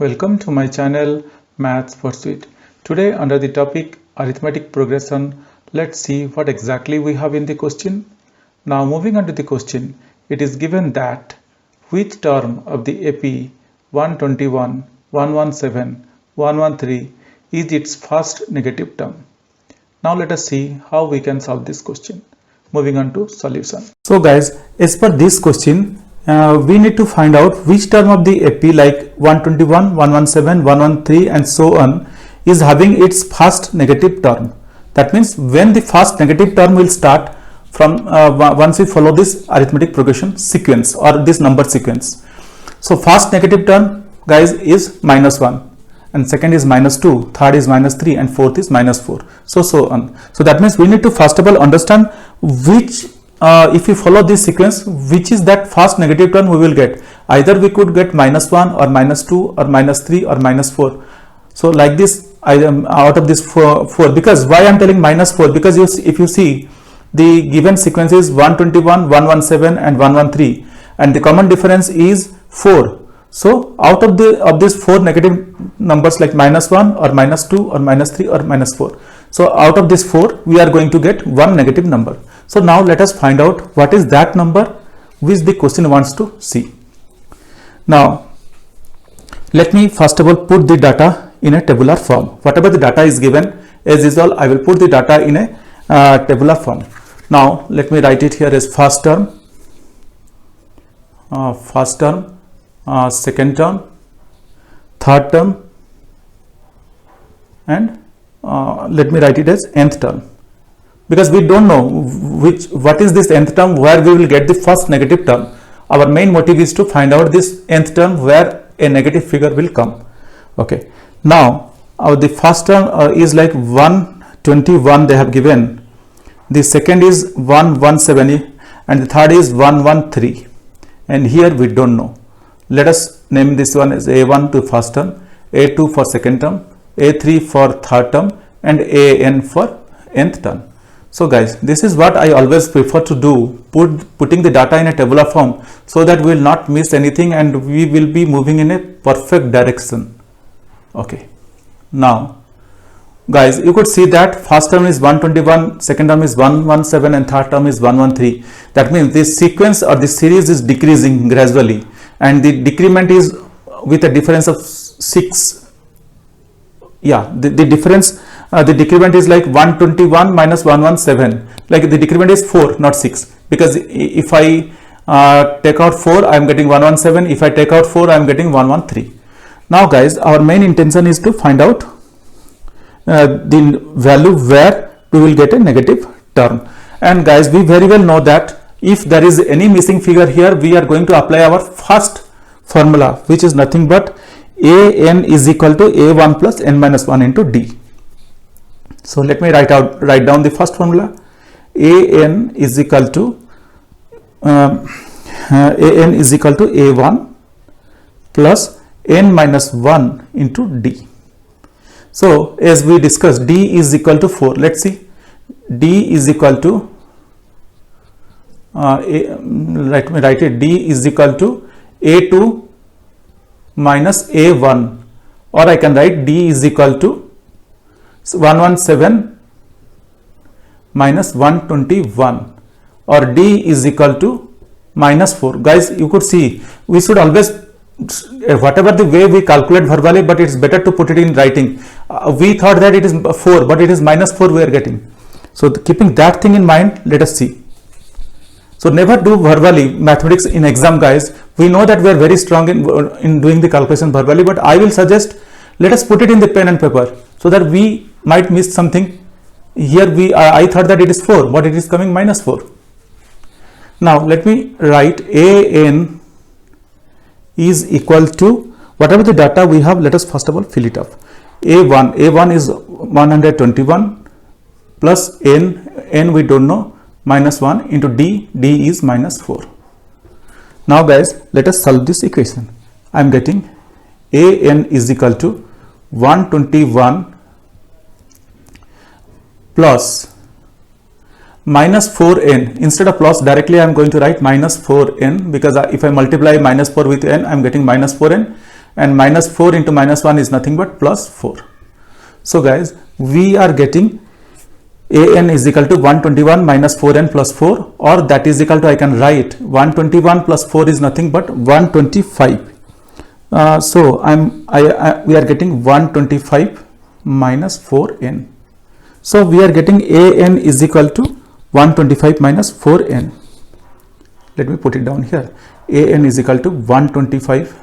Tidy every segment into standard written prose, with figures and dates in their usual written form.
Welcome to my channel Maths Pursuit. Today under the topic arithmetic progression, let's see what exactly we have in the question. Now moving on to the question, it is given that which term of the AP 121, 117, 113 is its first negative term. Now let us see how we can solve this question. Moving on to solution. So guys, as per this question, we need to find out which term of the AP like 121, 117, 113 and so on is having its first negative term. That means when the first negative term will start from once we follow this arithmetic progression sequence or this number sequence. So first negative term guys is -1 and second is -2, third is -3 and fourth is -4, so on. So that means we need to first of all understand which if we follow this sequence, which is that first negative term we will get. Either we could get -1 or -2 or -3 or -4. So like this, I am out of this four. Because why I am telling -4? Because if you see the given sequence is 121, 117 and 113 and the common difference is 4. So out of these four negative numbers like -1 or -2 or -3 or -4. So out of this 4 we are going to get one negative number. So now let us find out what is that number which the question wants to see. Now let me first of all put the data in a tabular form. Whatever the data is given, as usual I will put the data in a tabular form. Now let me write it here as first term, second term, third term and let me write it as nth term. Because we don't know what is this nth term where we will get the first negative term. Our main motive is to find out this nth term where a negative figure will come. Okay. Now the first term is like 121 they have given. The second is 117 and the third is 113. And here we don't know. Let us name this one as A1 to first term, A2 for second term, A3 for third term and AN for nth term. So guys, this is what I always prefer to do, putting the data in a tabular form so that we will not miss anything and we will be moving in a perfect direction. Okay. Now guys, you could see that first term is 121, second term is 117 and third term is 113. That means this sequence or this series is decreasing gradually and the decrement is with a difference of 6. Yeah, the difference, the decrement is like 121 minus 117, like the decrement is 4 not 6, because if I take out 4 I am getting 117, if I take out 4 I am getting 113. Now guys, our main intention is to find out the value where we will get a negative term. And guys, we very well know that if there is any missing figure here, we are going to apply our first formula, which is nothing but AN is equal to A1 plus N minus 1 into D. So let me write down the first formula. AN is equal to A1 plus N minus 1 into D. So as we discussed, D is equal to 4. Let's see. D is equal to let me write it. D is equal to A2 minus A1, or I can write D is equal to 117 minus 121, or D is equal to -4. Guys, you could see we should always, whatever the way we calculate verbally, but it's better to put it in writing. We thought that it is 4, but it is -4 we are getting. So keeping that thing in mind, let us see. So never do verbally mathematics in exam, guys. We know that we are very strong in doing the calculation verbally, but I will suggest let us put it in the pen and paper so that we might miss something. Here I thought that it is 4, but it is coming -4. Now let me write AN is equal to whatever the data we have. Let us first of all fill it up. A1 is 121 plus N we don't know, -1 into D is -4. Now guys, let us solve this equation. I am getting AN is equal to 121 plus -4n. Instead of plus, directly I am going to write -4n, because if I multiply -4 with n, I am getting -4n, and minus 4 into minus 1 is nothing but plus 4. So guys, we are getting an is equal to 121 minus 4n plus 4, or that is equal to, I can write 121 plus 4 is nothing but 125. So we are getting 125 minus 4n. So we are getting an is equal to 125 minus 4n. Let me put it down here. An is equal to 125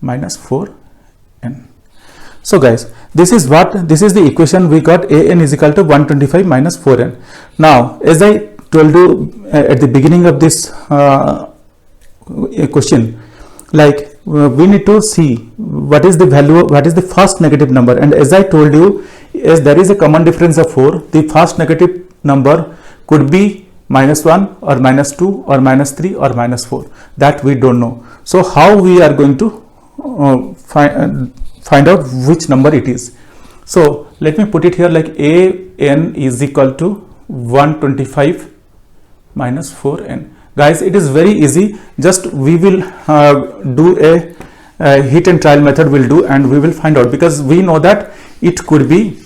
minus 4n. So guys, this is the equation we got. An is equal to 125 minus 4n. Now, as I told you at the beginning of this question, like we need to see what is the value, what is the first negative number, and as I told you, as there is a common difference of 4, the first negative number could be minus 1 or minus 2 or minus 3 or minus 4, that we don't know. So how we are going to find out which number it is? So let me put it here like an is equal to 125 minus 4n. Guys, it is very easy. Just we will do a hit and trial method will do, and we will find out, because we know that it could be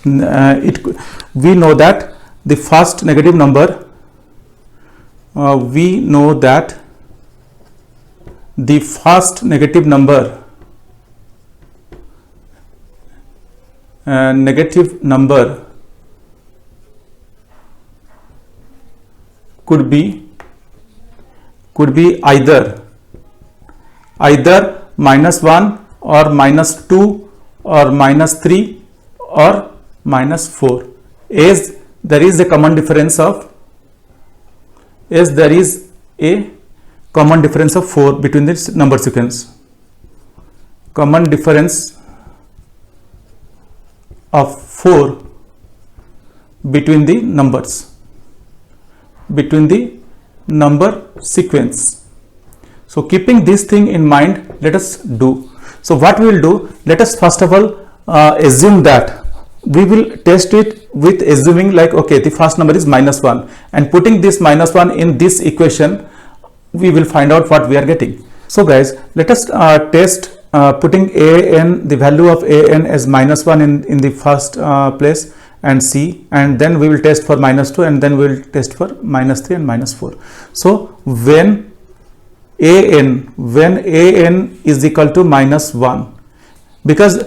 we know that the first negative number, we know that the first negative number could be either minus 1 or minus 2 or minus 3 or minus 4, as there is a common difference of 4 between this number sequence. Common difference of 4 between the numbers, between the number sequence. So keeping this thing in mind, let us do. So what we will do, let us first of all assume that we will test it with assuming like, okay, the first number is minus 1, and putting this minus 1 in this equation, we will find out what we are getting. So guys, let us test putting the value of an as minus 1 in the first place and see, and then we will test for minus 2, and then we will test for minus 3 and minus 4. So when an is equal to minus 1, because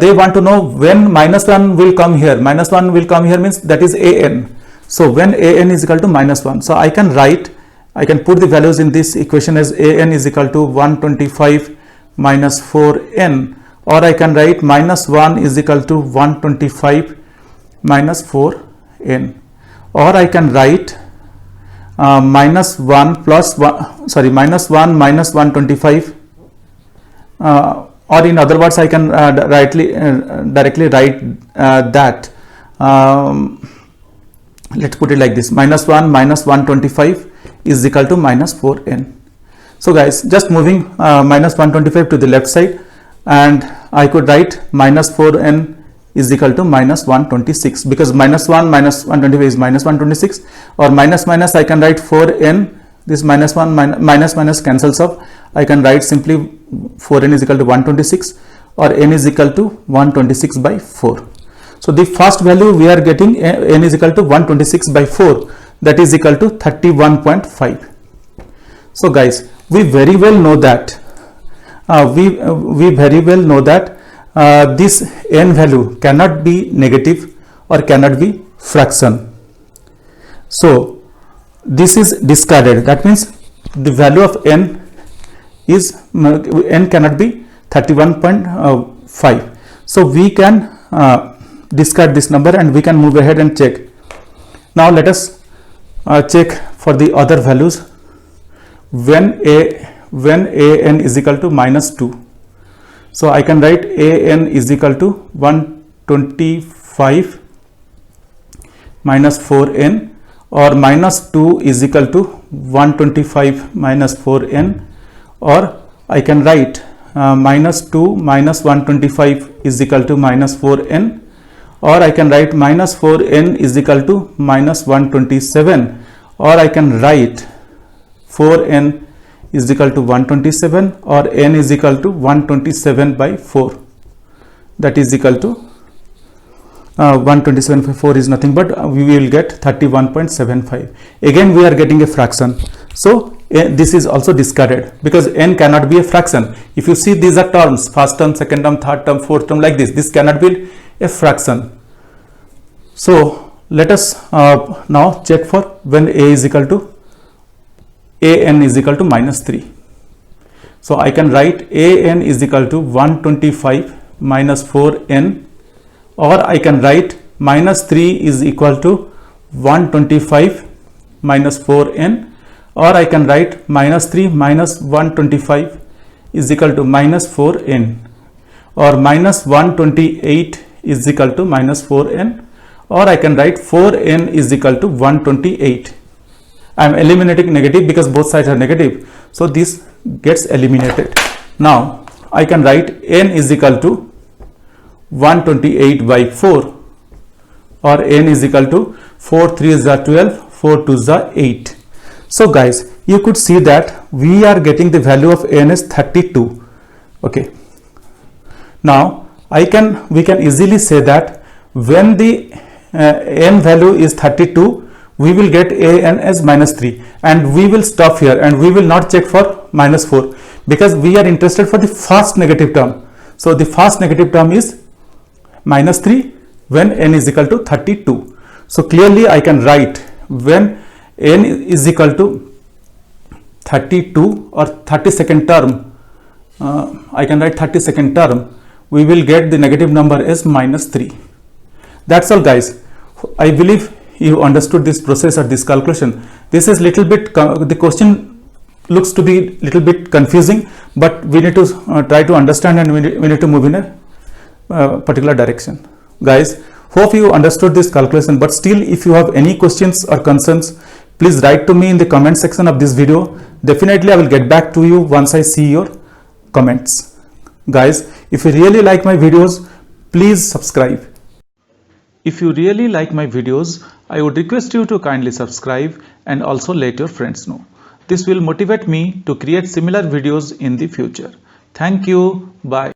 they want to know when minus 1 will come here. Minus 1 will come here means that is an. So when an is equal to minus 1, so I can put the values in this equation as an is equal to 125 minus 4n, or I can write minus 1 is equal to 125 minus 4n, or I can write minus 1 plus 1, sorry, minus 1 minus 125, or in other words, I can directly write that. Let's put it like this: minus 1 minus 125 is equal to minus 4n. So guys, just moving minus 125 to the left side, and I could write minus 4n is equal to minus 126, because minus 1 minus 125 is minus 126, or minus minus I can write 4n, this minus 1 minus minus cancels off, I can write simply 4n is equal to 126, or n is equal to 126 by 4. So the first value we are getting, n is equal to 126 by 4, that is equal to 31.5. So guys, we very well know that this n value cannot be negative or cannot be fraction. So this is discarded. That means the value of n cannot be 31.5. So we can discard this number, and we can move ahead and check. Now let us check for the other values. When an is equal to minus 2, so I can write an is equal to 125 minus 4n, or minus 2 is equal to 125 minus 4n, or I can write minus 2 minus 125 is equal to minus 4n, or I can write minus 4n is equal to minus 127, or I can write 4n is equal to 127 or n is equal to 127 by 4, that is equal to 127 by 4 is nothing but we will get 31.75. Again we are getting a fraction, so this is also discarded because n cannot be a fraction. If you see, these are terms, first term, second term, third term, fourth term, like this cannot be a fraction. So let us now check for when a is equal to an is equal to minus 3. So I can write an is equal to 125 minus 4n, or I can write minus 3 is equal to 125 minus 4n, or I can write minus 3 minus 125 is equal to minus 4n, or minus 128 is equal to minus 4n, or I can write 4n is equal to 128. I am eliminating negative because both sides are negative, so this gets eliminated. Now I can write n is equal to 128 by 4, or n is equal to 4 3s are 12, 4 2s are 8. So guys, you could see that we are getting the value of n as 32. Okay, now we can easily say that when the n value is 32, we will get an as minus 3, and we will stop here and we will not check for minus 4 because we are interested for the first negative term. So the first negative term is minus 3 when n is equal to 32. So clearly I can write when n is equal to 32 or 32nd term, I can write 32nd term, we will get the negative number as minus 3. That's all guys. I believe you understood this process or this calculation. This is little bit, the question looks to be little bit confusing, but we need to try to understand, and we need to move in a particular direction. Guys, hope you understood this calculation, but still if you have any questions or concerns, please write to me in the comment section of this video. Definitely I will get back to you once I see your comments. Guys, if you really like my videos, please subscribe. If you really like my videos, I would request you to kindly subscribe and also let your friends know. This will motivate me to create similar videos in the future. Thank you. Bye.